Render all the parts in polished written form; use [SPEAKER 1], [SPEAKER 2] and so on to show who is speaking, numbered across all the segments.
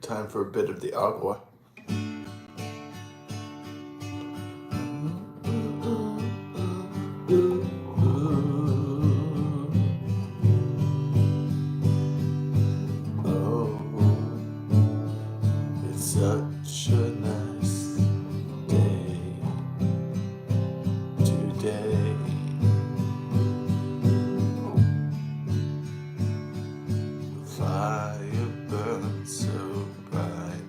[SPEAKER 1] Time for a bit of the agua. Oh, it's such a nice day today. The fire burns so brightly.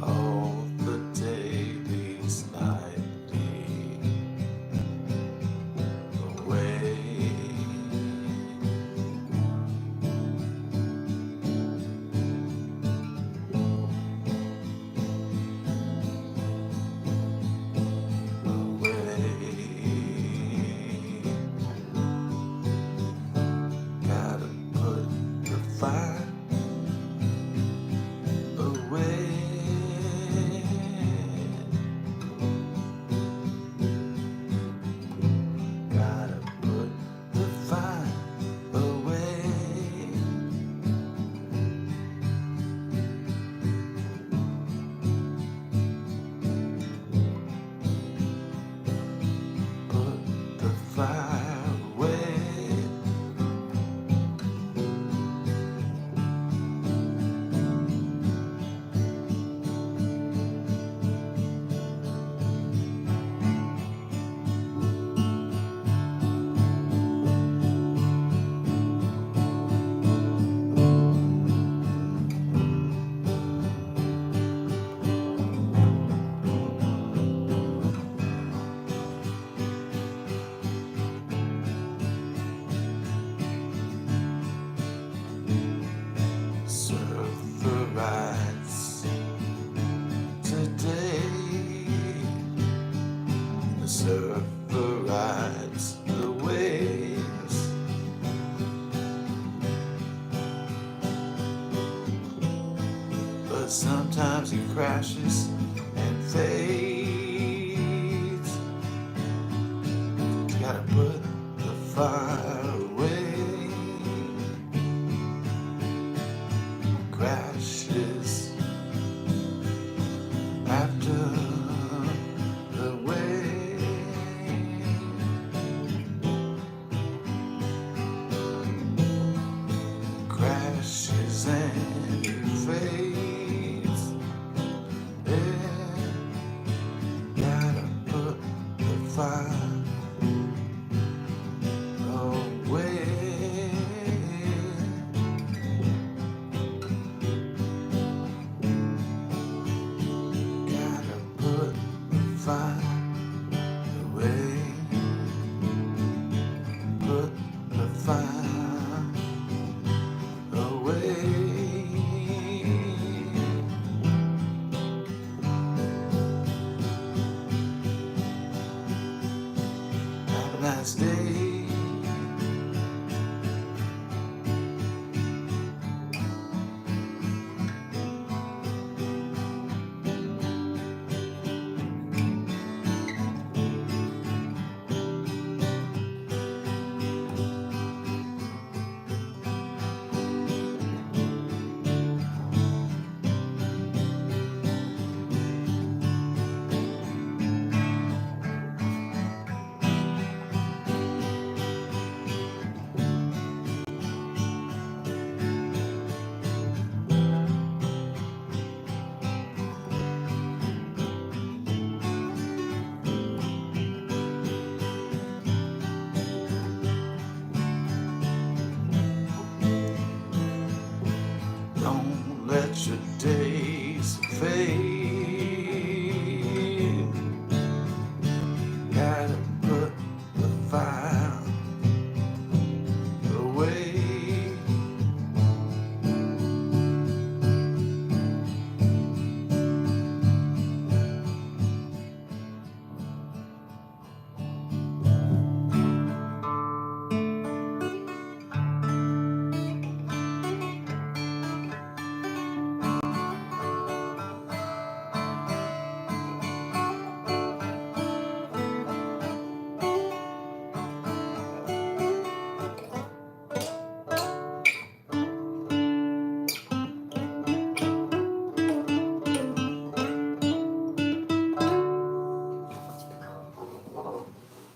[SPEAKER 1] All the dailies nightly away. Gotta put the fire away. Gotta put the fire away. Put the fire away. Surfer rides today. The surfer rides the waves. But sometimes he crashes and fades. You gotta put the fire away. Crashes after the wave. Crashes and fades. Yeah. Gotta put the fire away. Gotta put the fire away. Put the fire away. Have a nice day.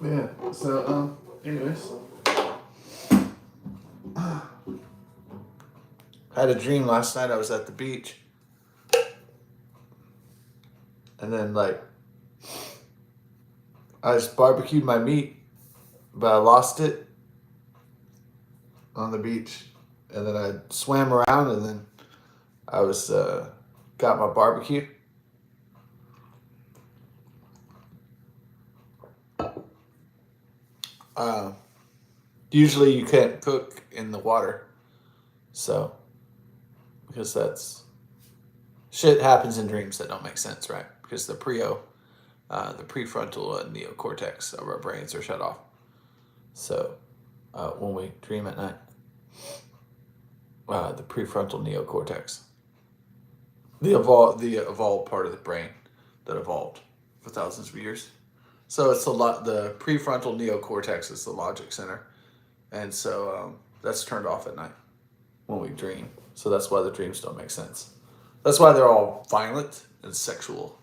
[SPEAKER 1] Yeah. So anyways, I had a dream last night. I was at the beach, and then like I just barbecued my meat, but I lost it on the beach, and then I swam around, and then I was got my barbecue. Uh, Usually you can't cook in the water, so because that's shit happens in dreams that don't make sense, right? Because the prefrontal and neocortex of our brains are shut off. So when we dream at night, the prefrontal neocortex, the evolved part of the brain that evolved for thousands of years. So it's the prefrontal neocortex is the logic center, and so that's turned off at night when we dream. So that's why the dreams don't make sense. That's why they're all violent and sexual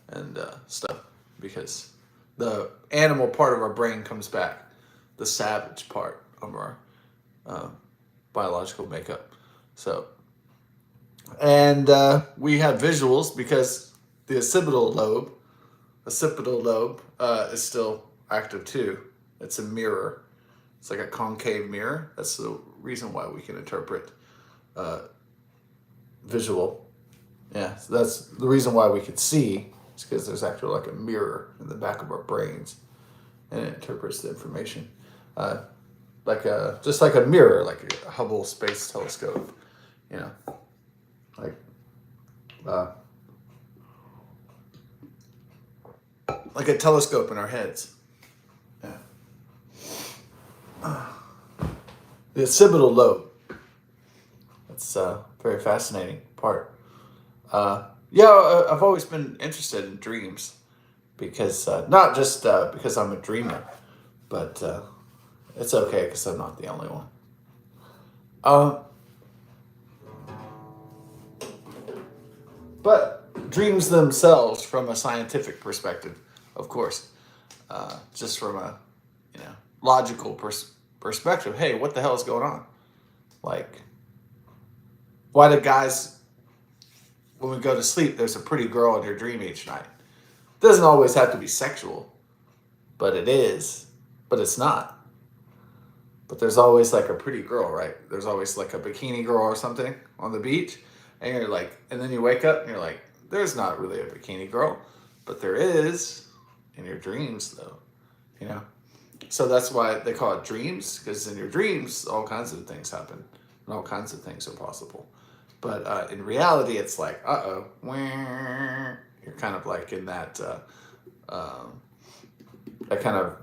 [SPEAKER 1] and stuff, because the animal part of our brain comes back, the savage part of our biological makeup. So, and we have visuals because the occipital lobe is still active too. It's a mirror. It's like a concave mirror. That's the reason why we can interpret visual. Yeah, so that's the reason why we could see. It's because there's actually like a mirror in the back of our brains, and it interprets the information, just like a mirror, like a Hubble Space Telescope. You know, like uh, like a telescope in our heads. Yeah. The occipital lobe. That's a very fascinating part. I've always been interested in dreams because not just because I'm a dreamer, but it's okay because I'm not the only one. Uh, but dreams themselves, from a scientific perspective, of course, just from a logical perspective. Hey, what the hell is going on? Like, why do guys, when we go to sleep, there's a pretty girl in your dream each night? It doesn't always have to be sexual, but it is. But it's not. But there's always like a pretty girl, right? There's always like a bikini girl or something on the beach. And you're like, and then you wake up and you're like, there's not really a bikini girl, but there is in your dreams, though. You know? So that's why they call it dreams, because in your dreams, all kinds of things happen and all kinds of things are possible. But in reality, it's like, you're kind of like in that kind of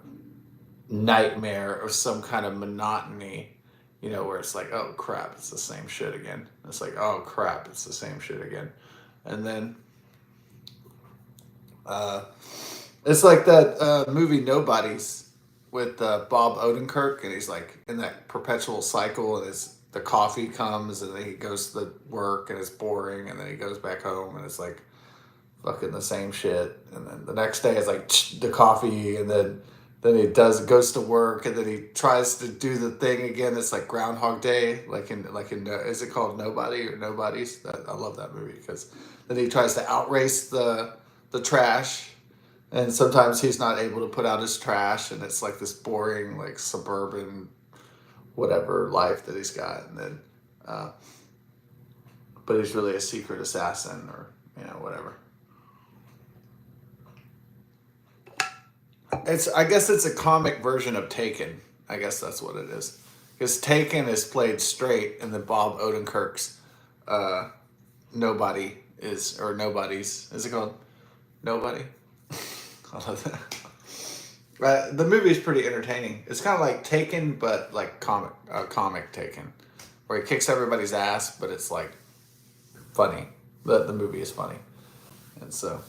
[SPEAKER 1] nightmare or some kind of monotony, where it's like, oh crap, it's the same shit again. It's like, oh crap, it's the same shit again. And then it's like that movie Nobodies with Bob Odenkirk, and he's like in that perpetual cycle, and the coffee comes, and then he goes to work, and it's boring, and then he goes back home, and it's like fucking the same shit, and then the next day it's like the coffee, and then he goes to work, and then he tries to do the thing again. It's like Groundhog Day, like in is it called Nobody or Nobodies? I love that movie because then he tries to outrace the trash, and sometimes he's not able to put out his trash, and it's like this boring like suburban whatever life that he's got, and then but he's really a secret assassin or whatever. I guess it's a comic version of Taken. I guess that's what it is. Because Taken is played straight, and then Bob Odenkirk's Nobody or Nobody's. Is it called Nobody? I love that. The movie is pretty entertaining. It's kind of like Taken, but like comic Taken, where he kicks everybody's ass, but it's like funny. The movie is funny, and so.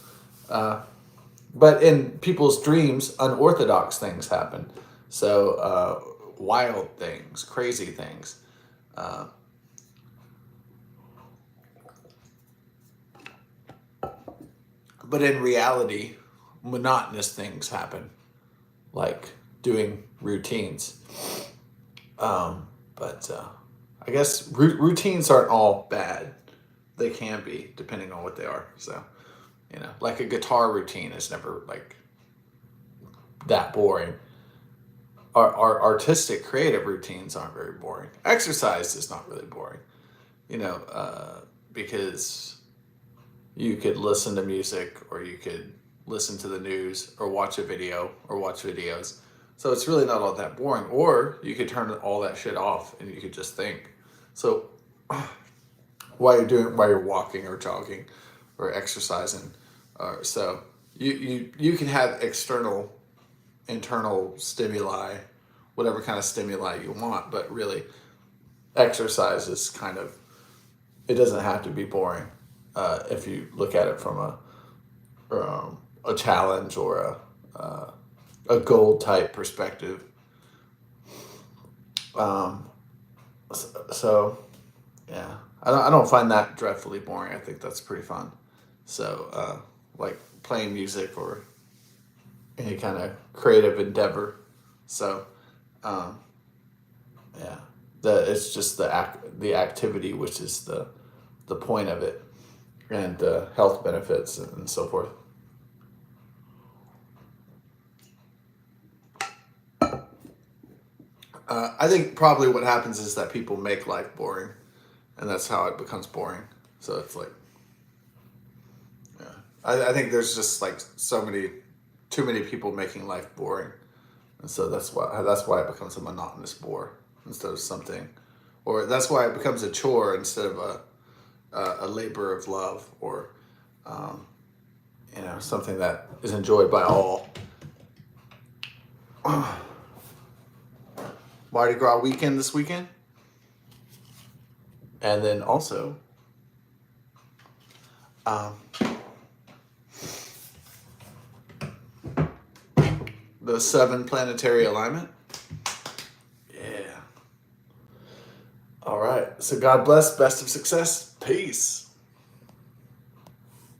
[SPEAKER 1] But in people's dreams, unorthodox things happen. So wild things, crazy things. But in reality, monotonous things happen. like doing routines. But I guess routines aren't all bad. They can be, depending on what they are. So, like a guitar routine is never like that boring. Our artistic, creative routines aren't very boring. Exercise is not really boring, because you could listen to music, or you could listen to the news, or watch a video, or watch videos. So it's really not all that boring. Or you could turn all that shit off and you could just think. So while you're walking or jogging or exercising, so you can have external, internal stimuli, whatever kind of stimuli you want, but really exercise is kind of, it doesn't have to be boring if you look at it from a challenge or a goal type perspective. So yeah, I don't find that dreadfully boring. I think that's pretty fun. So like playing music or any kind of creative endeavor. So yeah, it's just the activity, which is the point of it, and health benefits and so forth. I think probably what happens is that people make life boring, and that's how it becomes boring. So it's like, yeah, I think there's just like too many people making life boring, and so that's why it becomes a monotonous bore instead of something, or that's why it becomes a chore instead of a labor of love, or something that is enjoyed by all. Mardi Gras weekend this weekend, and then also um, the 7 planetary alignment. Yeah. All right. So God bless. Best of success. Peace.